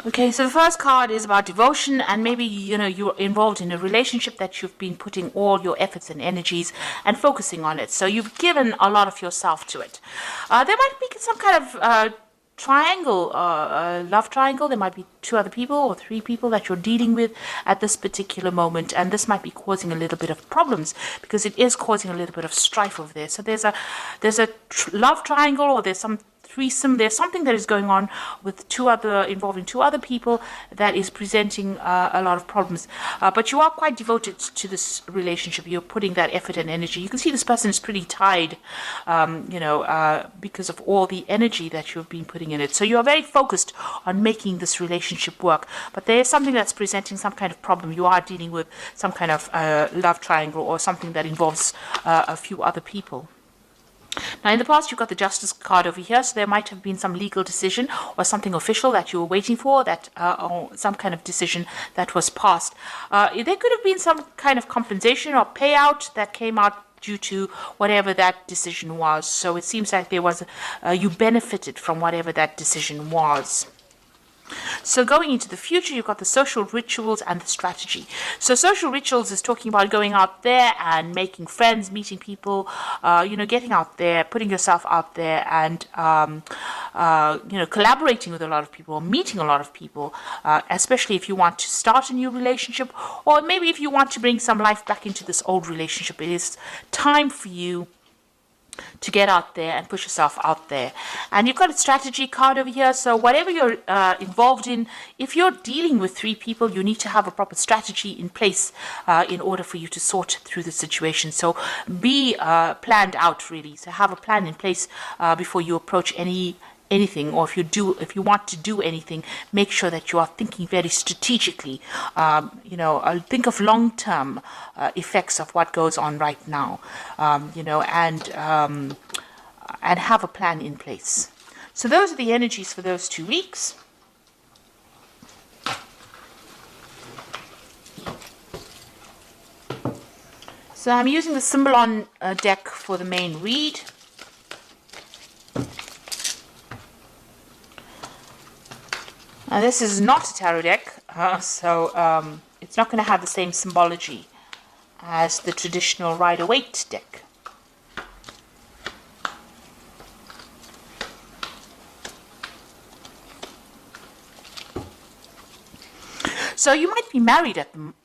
Okay, so the first card is about devotion, and maybe you're involved in a relationship that you've been putting all your efforts and energies and focusing on it. So you've given a lot of yourself to it. There might be some kind of triangle, love triangle. There might be two other people or three people that you're dealing with at this particular moment, and this might be causing a little bit of problems because it is causing a little bit of strife over there. So there's a love triangle, or there's some threesome. There's something that is going on with involving two other people that is presenting a lot of problems. But you are quite devoted to this relationship. You're putting that effort and energy. You can see this person is pretty tied, because of all the energy that you've been putting in it. So you are very focused on making this relationship work. But there is something that's presenting some kind of problem. You are dealing with some kind of love triangle or something that involves a few other people. Now, in the past, you've got the Justice card over here, so there might have been some legal decision or something official that you were waiting for, or some kind of decision that was passed. There could have been some kind of compensation or payout that came out due to whatever that decision was. So it seems like you benefited from whatever that decision was. So going into the future, you've got the social rituals and the strategy. So social rituals is talking about going out there and making friends, meeting people, getting out there, putting yourself out there, and collaborating with a lot of people, meeting a lot of people, especially if you want to start a new relationship, or maybe if you want to bring some life back into this old relationship. It is time for you to get out there and push yourself out there. And you've got a strategy card over here. So whatever you're involved in, if you're dealing with three people, you need to have a proper strategy in place in order for you to sort through the situation. So be planned out, really. So have a plan in place before you approach anything, or if you want to do anything, make sure that you are thinking very strategically. Think of long-term effects of what goes on right now, and have a plan in place. So those are the energies for those 2 weeks. So I'm using the Symbolon deck for the main read. Now, this is not a tarot deck, so it's not going to have the same symbology as the traditional Rider-Waite deck. So you might be married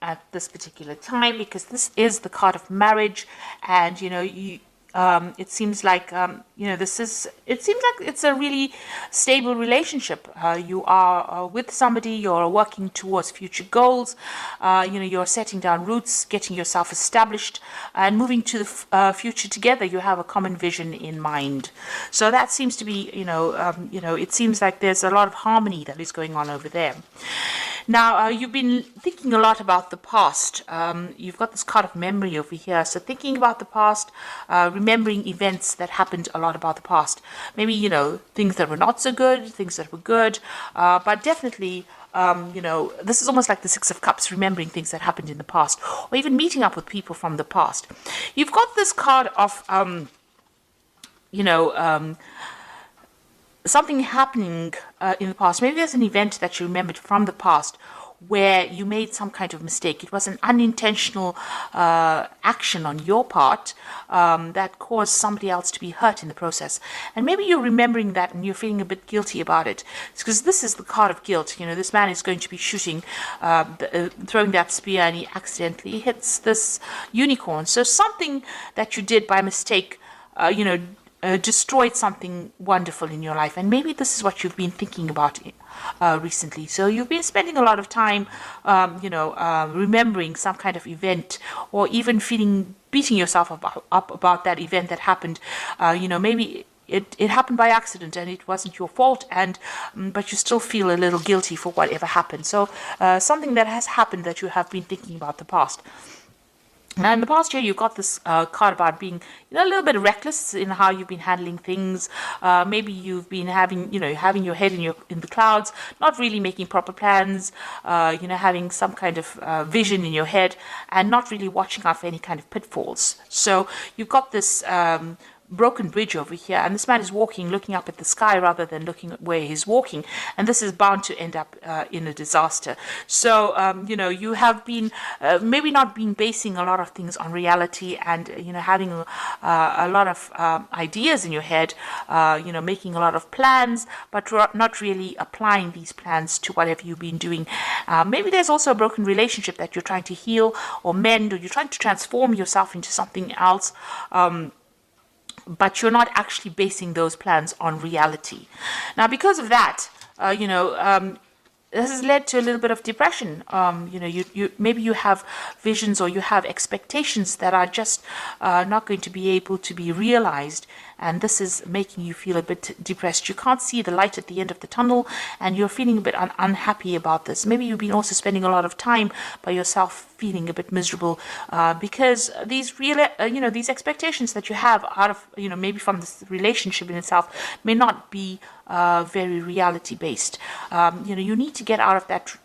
at this particular time, because this is the card of marriage, and it seems like it seems like it's a really stable relationship. You are with somebody, you're working towards future goals, you're setting down roots, getting yourself established, and moving to the future together. You have a common vision in mind. So that seems to be, it seems like there's a lot of harmony that is going on over there. Now, you've been thinking a lot about the past. You've got this card of memory over here. So thinking about the past, remembering events that happened a lot about the past. Maybe, things that were not so good, things that were good. But definitely, this is almost like the Six of Cups, remembering things that happened in the past. Or even meeting up with people from the past. You've got this card of, something happening in the past. Maybe there's an event that you remembered from the past where you made some kind of mistake. It was an unintentional action on your part that caused somebody else to be hurt in the process. And maybe you're remembering that and you're feeling a bit guilty about it. It's because this is the card of guilt. This man is going to be shooting, throwing that spear, and he accidentally hits this unicorn. So something that you did by mistake, destroyed something wonderful in your life, and maybe this is what you've been thinking about recently. So you've been spending a lot of time, remembering some kind of event, or even beating yourself up about that event that happened. Maybe it happened by accident and it wasn't your fault, but you still feel a little guilty for whatever happened. So something that has happened that you have been thinking about the past. Now, in the past year, you've got this card about being, a little bit reckless in how you've been handling things. Maybe you've been having your head in the clouds, not really making proper plans. Having some kind of vision in your head, and not really watching out for any kind of pitfalls. So you've got this broken bridge over here, and this man is walking, looking up at the sky rather than looking at where he's walking, and this is bound to end up in a disaster. So you have been maybe not been basing a lot of things on reality, and having a lot of ideas in your head, making a lot of plans, but not really applying these plans to whatever you've been doing. Maybe there's also a broken relationship that you're trying to heal or mend, or you're trying to transform yourself into something else, but you're not actually basing those plans on reality. Now, because of that, this has led to a little bit of depression. Maybe you have visions or you have expectations that are just not going to be able to be realized, and this is making you feel a bit depressed. You can't see the light at the end of the tunnel, and you're feeling a bit unhappy about this. Maybe you've been also spending a lot of time by yourself, feeling a bit miserable because these these expectations that you have out of maybe from this relationship in itself may not be very reality based. You need to get out of that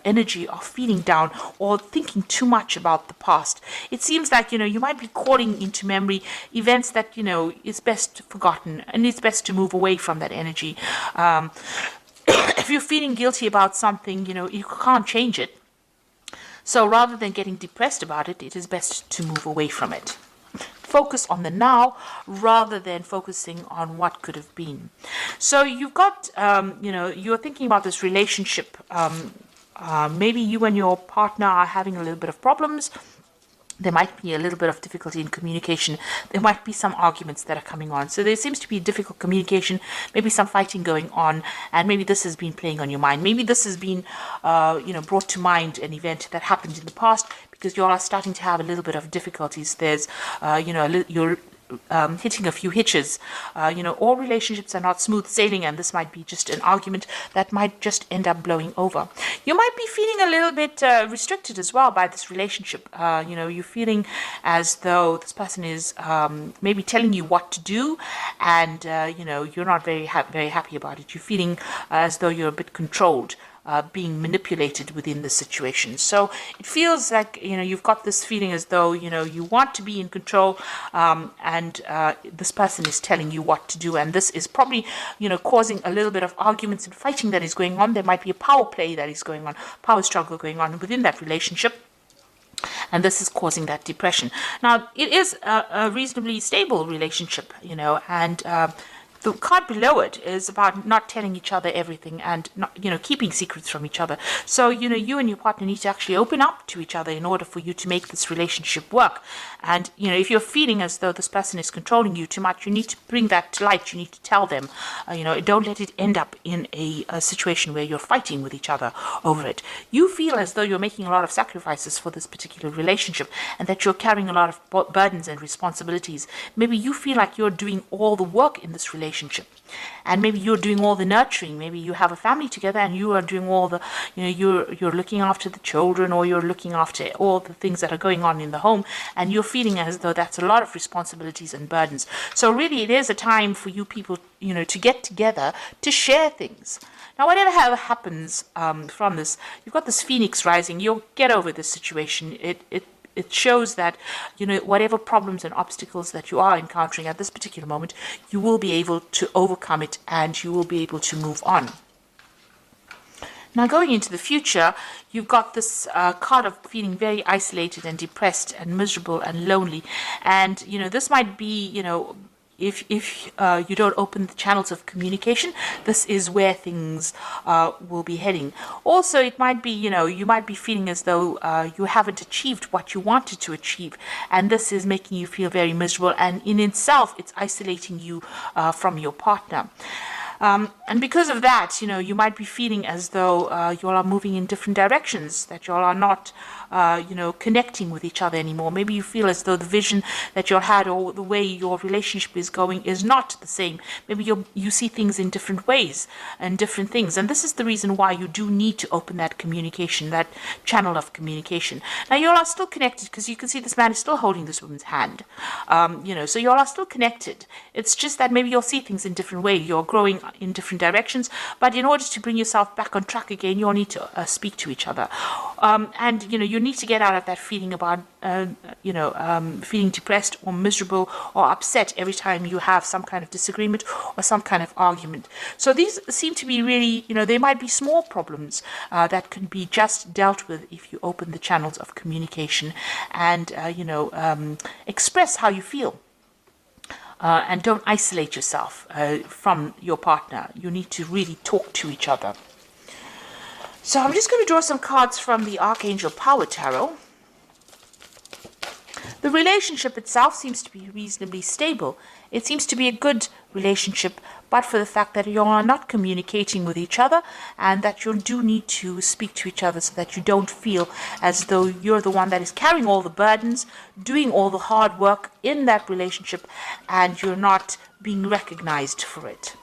energy of feeling down or thinking too much about the past. It seems like you might be calling into memory events that is best forgotten, and it's best to move away from that energy. If you're feeling guilty about something, you can't change it. So rather than getting depressed about it, it is best to move away from it. Focus on the now rather than focusing on what could have been. So you've got, you're thinking about this relationship. Maybe you and your partner are having a little bit of problems. There might be a little bit of difficulty in communication. There might be some arguments that are coming on. So there seems to be difficult communication, maybe some fighting going on, and maybe this has been playing on your mind. Maybe this has been, brought to mind an event that happened in the past, because you all are starting to have a little bit of difficulties. There's, you're hitting a few hitches. All relationships are not smooth sailing, and this might be just an argument that might just end up blowing over. You might be feeling a little bit restricted as well by this relationship. You're feeling as though this person is maybe telling you what to do, and you're not very happy about it. You're feeling as though you're a bit controlled. Being manipulated within the situation. So it feels like you've got this feeling as though you want to be in control, and this person is telling you what to do, and this is probably causing a little bit of arguments and fighting that is going on. There might be a power play that is going on, power struggle going on within that relationship, and this is causing that depression. Now, it is a reasonably stable relationship, and the card below it is about not telling each other everything and not, keeping secrets from each other. So, you and your partner need to actually open up to each other in order for you to make this relationship work. And, if you're feeling as though this person is controlling you too much, you need to bring that to light. You need to tell them, don't let it end up in a situation where you're fighting with each other over it. You feel as though you're making a lot of sacrifices for this particular relationship, and that you're carrying a lot of burdens and responsibilities. Maybe you feel like you're doing all the work in this relationship, and maybe you're doing all the nurturing. Maybe you have a family together and you are doing all the, you're looking after the children, or you're looking after all the things that are going on in the home, and you're feeling as though that's a lot of responsibilities and burdens. So really it is a time for you people, to get together to share things. Now, whatever happens from this, you've got this phoenix rising. You'll get over this situation. It shows that, whatever problems and obstacles that you are encountering at this particular moment, you will be able to overcome it, and you will be able to move on. Now, going into the future, you've got this card of feeling very isolated and depressed and miserable and lonely. And, this might be, if you don't open the channels of communication, this is where things will be heading. Also, it might be, you might be feeling as though you haven't achieved what you wanted to achieve, and this is making you feel very miserable, and in itself, it's isolating you from your partner. And because of that, you might be feeling as though you all are moving in different directions, that you all are not, connecting with each other anymore. Maybe you feel as though the vision that you all had, or the way your relationship is going, is not the same. Maybe you see things in different ways and different things. And this is the reason why you do need to open that communication, that channel of communication. Now, you all are still connected, because you can see this man is still holding this woman's hand. So you all are still connected. It's just that maybe you'll see things in different ways. You're growing in different directions. But in order to bring yourself back on track again, you'll need to speak to each other. And, you need to get out of that feeling about, feeling depressed or miserable or upset every time you have some kind of disagreement or some kind of argument. So these seem to be really, they might be small problems that can be just dealt with if you open the channels of communication and, express how you feel. And don't isolate yourself from your partner. You need to really talk to each other. So I'm just going to draw some cards from the Archangel Power Tarot. The relationship itself seems to be reasonably stable. It seems to be a good relationship, but for the fact that you are not communicating with each other and that you do need to speak to each other so that you don't feel as though you're the one that is carrying all the burdens, doing all the hard work in that relationship, and you're not being recognized for it.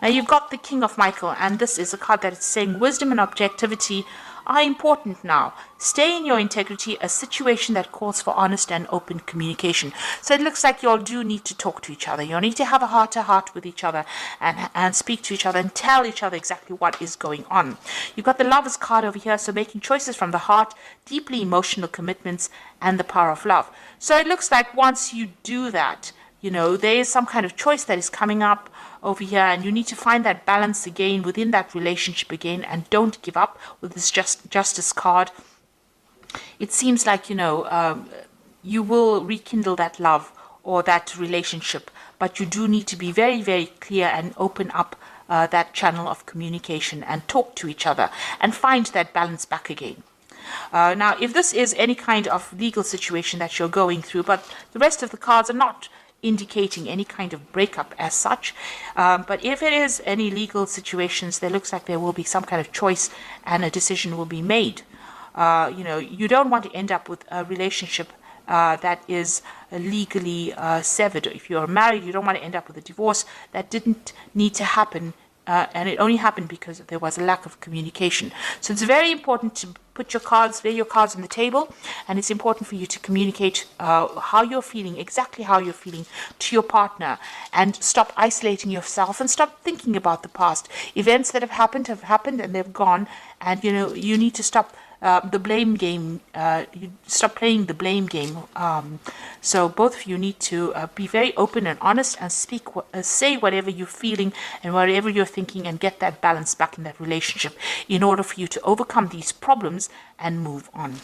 Now you've got the King of Michael, and this is a card that is saying wisdom and objectivity are important now. Stay in your integrity, a situation that calls for honest and open communication. So it looks like you all do need to talk to each other. You'll need to have a heart-to-heart with each other and speak to each other and tell each other exactly what is going on. You've got the Lover's card over here, so making choices from the heart, deeply emotional commitments, and the power of love. So it looks like once you do that, there is some kind of choice that is coming up over here, and you need to find that balance again within that relationship again, and don't give up with this Justice card. It seems like, you will rekindle that love or that relationship, but you do need to be very, very clear and open up that channel of communication and talk to each other and find that balance back again. Now, if this is any kind of legal situation that you're going through, but the rest of the cards are not indicating any kind of breakup as such, but if it is any legal situations, there looks like there will be some kind of choice and a decision will be made. You don't want to end up with a relationship that is legally severed. If you're married, you don't want to end up with a divorce that didn't need to happen, and it only happened because there was a lack of communication. So it's very important to lay your cards on the table, and it's important for you to communicate how you're feeling, exactly how you're feeling to your partner, and stop isolating yourself and stop thinking about the past. Events that have happened and they've gone, and you need to stop the blame game. You stop playing the blame game. So both of you need to be very open and honest and say whatever you're feeling and whatever you're thinking, and get that balance back in that relationship in order for you to overcome these problems and move on.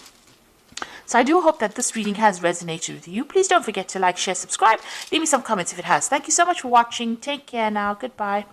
So I do hope that this reading has resonated with you. Please don't forget to like, share, subscribe. Leave me some comments if it has. Thank you so much for watching. Take care now. Goodbye.